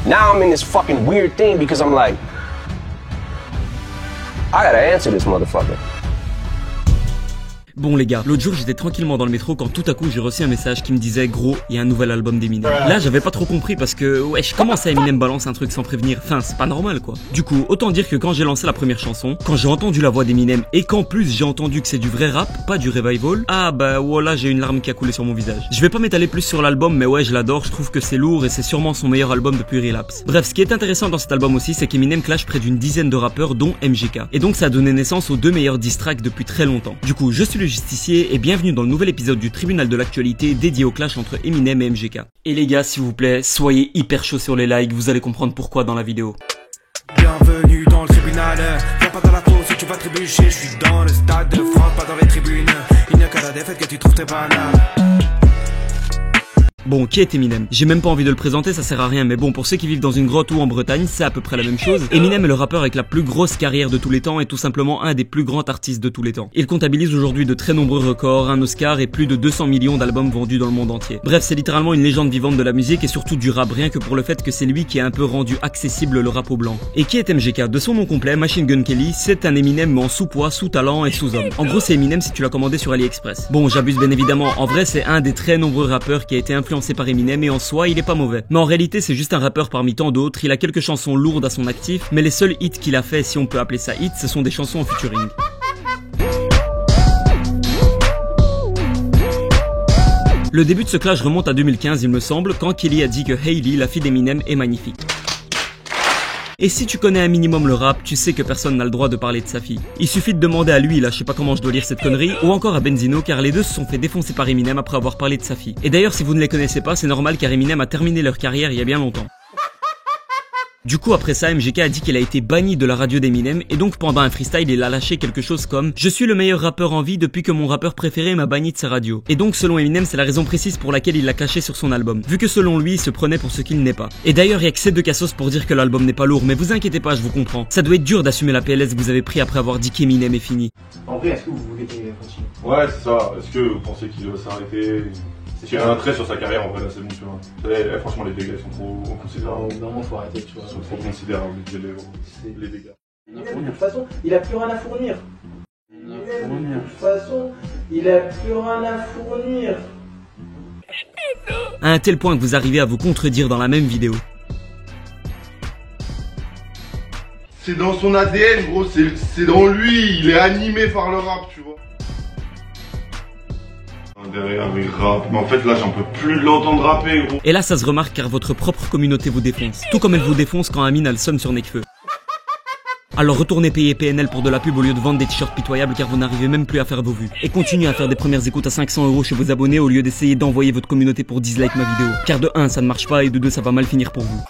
Now I'm in this fucking weird thing because I'm like, I gotta answer this motherfucker. Bon les gars, l'autre jour j'étais tranquillement dans le métro quand tout à coup j'ai reçu un message qui me disait gros, il y a un nouvel album d'Eminem. Là j'avais pas trop compris parce que wesh, comment ça Eminem balance un truc sans prévenir? Enfin c'est pas normal quoi. Du coup autant dire que quand j'ai lancé la première chanson, quand j'ai entendu la voix d'Eminem et qu'en plus j'ai entendu que c'est du vrai rap, pas du revival, ah bah voilà j'ai une larme qui a coulé sur mon visage. Je vais pas m'étaler plus sur l'album mais ouais je l'adore, je trouve que c'est lourd et c'est sûrement son meilleur album depuis Relapse. Bref, ce qui est intéressant dans cet album aussi c'est qu'Eminem clash près d'une dizaine de rappeurs dont MGK. Et donc ça a donné naissance aux deux meilleurs diss tracks depuis très longtemps. Du coup je suis le justicier et bienvenue dans le nouvel épisode du tribunal de l'actualité dédié au clash entre Eminem et MGK. Et les gars, s'il vous plaît, soyez hyper chauds sur les likes, vous allez comprendre pourquoi dans la vidéo. Bienvenue dans le tribunal, viens pas dans la course si tu vas trébucher, je suis dans le stade de France, pas dans les tribunes, il n'y a qu'à la défaite que tu trouves tes bananes. Bon, qui est Eminem? J'ai même pas envie de le présenter, ça sert à rien, mais bon, pour ceux qui vivent dans une grotte ou en Bretagne, c'est à peu près la même chose. Eminem est le rappeur avec la plus grosse carrière de tous les temps et tout simplement un des plus grands artistes de tous les temps. Il comptabilise aujourd'hui de très nombreux records, un Oscar et plus de 200 millions d'albums vendus dans le monde entier. Bref, c'est littéralement une légende vivante de la musique et surtout du rap, rien que pour le fait que c'est lui qui a un peu rendu accessible le rap aux blancs. Et qui est MGK? De son nom complet, Machine Gun Kelly, c'est un Eminem mais en sous-poids, sous-talent et sous-homme. En gros, c'est Eminem si tu l'as commandé sur AliExpress. Bon, j'abuse bien évidemment, en vrai c'est un des très nombreux rappeurs qui a été influencé par Eminem et en soi il est pas mauvais. Mais en réalité c'est juste un rappeur parmi tant d'autres, il a quelques chansons lourdes à son actif, mais les seuls hits qu'il a fait, si on peut appeler ça hits, ce sont des chansons en featuring. Le début de ce clash remonte à 2015 il me semble, quand Kelly a dit que Hailey, la fille d'Eminem, est magnifique. Et si tu connais un minimum le rap, tu sais que personne n'a le droit de parler de sa fille. Il suffit de demander à lui, là je sais pas comment je dois lire cette connerie, ou encore à Benzino car les deux se sont fait défoncer par Eminem après avoir parlé de sa fille. Et d'ailleurs si vous ne les connaissez pas, c'est normal car Eminem a terminé leur carrière il y a bien longtemps. Du coup après ça, MGK a dit qu'il a été banni de la radio d'Eminem et donc pendant un freestyle il a lâché quelque chose comme « Je suis le meilleur rappeur en vie depuis que mon rappeur préféré m'a banni de sa radio ». Et donc selon Eminem c'est la raison précise pour laquelle il l'a caché sur son album, vu que selon lui il se prenait pour ce qu'il n'est pas. Et d'ailleurs il y a que ces deux cassos pour dire que l'album n'est pas lourd, mais vous inquiétez pas, je vous comprends. Ça doit être dur d'assumer la PLS que vous avez pris après avoir dit qu'Eminem est fini. En vrai, est-ce que vous voulez qu'il continue? Ouais, c'est ça. Est-ce que vous pensez qu'il va s'arrêter? Il y a un trait sur sa carrière, en vrai, là, c'est bon, tu vois. Franchement, les dégâts sont trop considérables. Non, faut arrêter, tu vois. Ils sont trop considérables, les dégâts. De toute façon, il a plus rien à fournir. De toute façon, il a plus rien à fournir. À un tel point que vous arrivez à vous contredire dans la même vidéo. C'est dans son ADN, gros, c'est dans lui, il est animé par le rap, tu vois. Derrière il rappe, mais en fait là j'en peux plus de l'entendre rapper, gros. Et là ça se remarque car votre propre communauté vous défonce, tout comme elle vous défonce quand Amine a le seum sur Nekfeu. Alors retournez payer PNL pour de la pub au lieu de vendre des t-shirts pitoyables car vous n'arrivez même plus à faire vos vues. Et continuez à faire des premières écoutes à 500 € chez vos abonnés au lieu d'essayer d'envoyer votre communauté pour dislike ma vidéo. Car de 1 ça ne marche pas et de 2 ça va mal finir pour vous.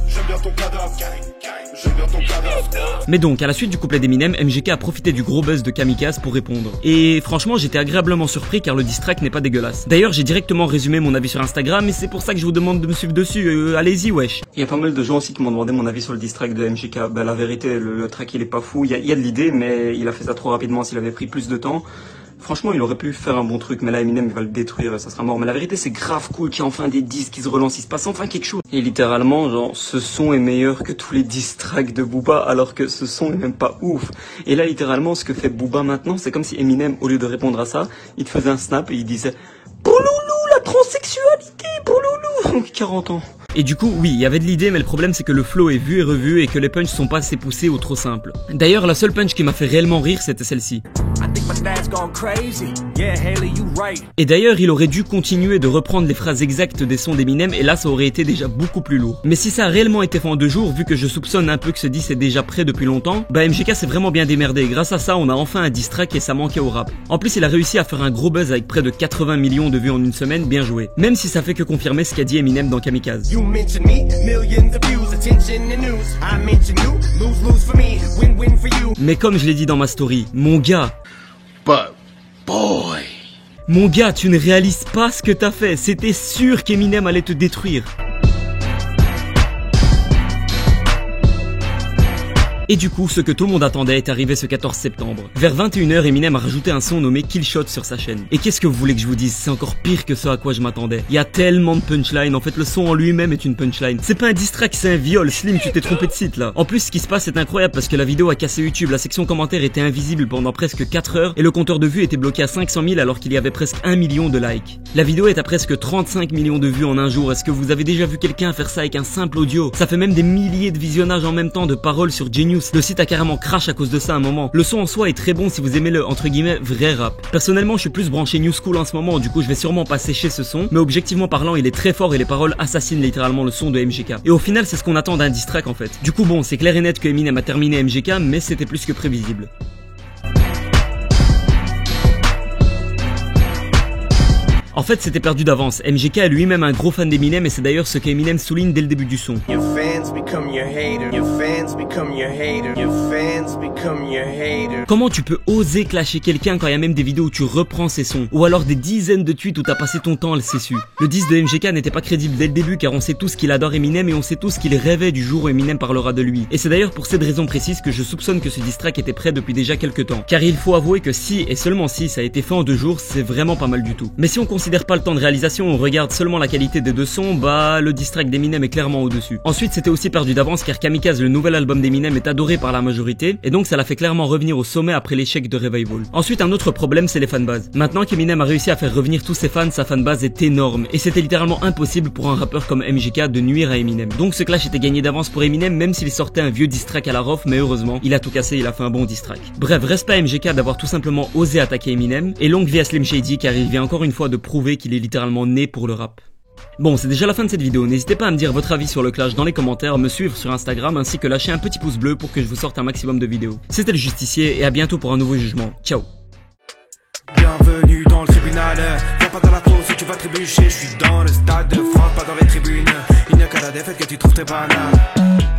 J'aime bien ton cadavre, j'aime bien ton cadavre. Mais donc, à la suite du couplet d'Eminem, MGK a profité du gros buzz de Kamikaze pour répondre. Et franchement, j'étais agréablement surpris car le diss track n'est pas dégueulasse. D'ailleurs, j'ai directement résumé mon avis sur Instagram et c'est pour ça que je vous demande de me suivre dessus, allez-y wesh. Il y a pas mal de gens aussi qui m'ont demandé mon avis sur le diss track de MGK. Bah la vérité, le track il est pas fou, il y a de l'idée mais il a fait ça trop rapidement, s'il avait pris plus de temps. Franchement, il aurait pu faire un bon truc, mais là, Eminem, il va le détruire, ça sera mort. Mais la vérité, c'est grave cool qu'il y ait enfin des disques qui se relancent, il se passe enfin quelque chose. Et littéralement, genre, ce son est meilleur que tous les diss tracks de Booba, alors que ce son est même pas ouf. Et là, littéralement, ce que fait Booba maintenant, c'est comme si Eminem, au lieu de répondre à ça, il te faisait un snap et il disait « Pour loulou, la transsexualité, pour loulou !» 40 ans. Et du coup, oui, il y avait de l'idée, mais le problème c'est que le flow est vu et revu et que les punchs sont pas assez poussés ou trop simples. D'ailleurs, la seule punch qui m'a fait réellement rire, c'était celle-ci. Et d'ailleurs, il aurait dû continuer de reprendre les phrases exactes des sons d'Eminem et là, ça aurait été déjà beaucoup plus lourd. Mais si ça a réellement été fait en 2 jours, vu que je soupçonne un peu que ce diss est déjà prêt depuis longtemps, bah MGK s'est vraiment bien démerdé. Grâce à ça, on a enfin un diss track et ça manquait au rap. En plus, il a réussi à faire un gros buzz avec près de 80 millions de vues en une semaine, bien joué. Même si ça fait que confirmer ce qu'a dit Eminem dans Kamikaze. Mais comme je l'ai dit dans ma story, mon gars, Boy. Mon gars, tu ne réalises pas ce que t'as fait, c'était sûr qu'Eminem allait te détruire. Et du coup, ce que tout le monde attendait est arrivé ce 14 septembre. Vers 21h, Eminem a rajouté un son nommé Killshot sur sa chaîne. Et qu'est-ce que vous voulez que je vous dise? C'est encore pire que ce à quoi je m'attendais. Il y a tellement de punchline, en fait le son en lui-même est une punchline. C'est pas un diss track, c'est un viol. Slim, tu t'es trompé de site là. En plus, ce qui se passe est incroyable parce que la vidéo a cassé YouTube. La section commentaires était invisible pendant presque 4 heures et le compteur de vues était bloqué à 500 000 alors qu'il y avait presque 1 million de likes. La vidéo est à presque 35 millions de vues en un jour. Est-ce que vous avez déjà vu quelqu'un faire ça avec un simple audio? Ça fait même des milliers de visionnages en même temps de paroles sur Genius. Le site a carrément crash à cause de ça à un moment. Le son en soi est très bon si vous aimez le entre guillemets vrai rap. Personnellement, je suis plus branché New School en ce moment, du coup je vais sûrement pas sécher ce son, mais objectivement parlant, il est très fort et les paroles assassinent littéralement le son de MGK. Et au final, c'est ce qu'on attend d'un diss track en fait. Du coup bon, c'est clair et net que Eminem a terminé MGK, mais c'était plus que prévisible. En fait, c'était perdu d'avance. MGK est lui-même un gros fan d'Eminem et c'est d'ailleurs ce qu'Eminem souligne dès le début du son. Your fans become your hater. Your fans become your hater. Your fans become your hater. Comment tu peux oser clasher quelqu'un quand il y a même des vidéos où tu reprends ses sons? Ou alors des dizaines de tweets où t'as passé ton temps à le cessu? Le diss de MGK n'était pas crédible dès le début car on sait tous qu'il adore Eminem et on sait tous qu'il rêvait du jour où Eminem parlera de lui. Et c'est d'ailleurs pour cette raison précise que je soupçonne que ce diss track était prêt depuis déjà quelques temps. Car il faut avouer que si, et seulement si, ça a été fait en 2 jours, c'est vraiment pas mal du tout. Mais si on considère pas le temps de réalisation, on regarde seulement la qualité des 2 sons, bah le diss track d'Eminem est clairement au-dessus. Ensuite, c'était aussi perdu d'avance car Kamikaze, le nouvel album d'Eminem, est adoré par la majorité et donc ça l'a fait clairement revenir au sommet après l'échec de Revival. Ensuite, un autre problème, c'est les fanbases. Maintenant qu'Eminem a réussi à faire revenir tous ses fans, sa fanbase est énorme et c'était littéralement impossible pour un rappeur comme MGK de nuire à Eminem. Donc ce clash était gagné d'avance pour Eminem même s'il sortait un vieux diss track à la rof, mais heureusement, il a tout cassé, il a fait un bon diss track. Bref, respect à MGK d'avoir tout simplement osé attaquer Eminem et longue vie à Slim Shady car il vient encore une fois de prouver qu'il est littéralement né pour le rap. Bon, c'est déjà la fin de cette vidéo, n'hésitez pas à me dire votre avis sur le clash dans les commentaires, me suivre sur Instagram ainsi que lâcher un petit pouce bleu pour que je vous sorte un maximum de vidéos. C'était le Justicier et à bientôt pour un nouveau jugement. Ciao. Bienvenue dans le tribunal. Viens pas dans la fosse si tu vas trébucher. Je suis dans le stade de France, pas dans les tribunes. Il n'y a qu'à la défaite que tu trouves tes bananes.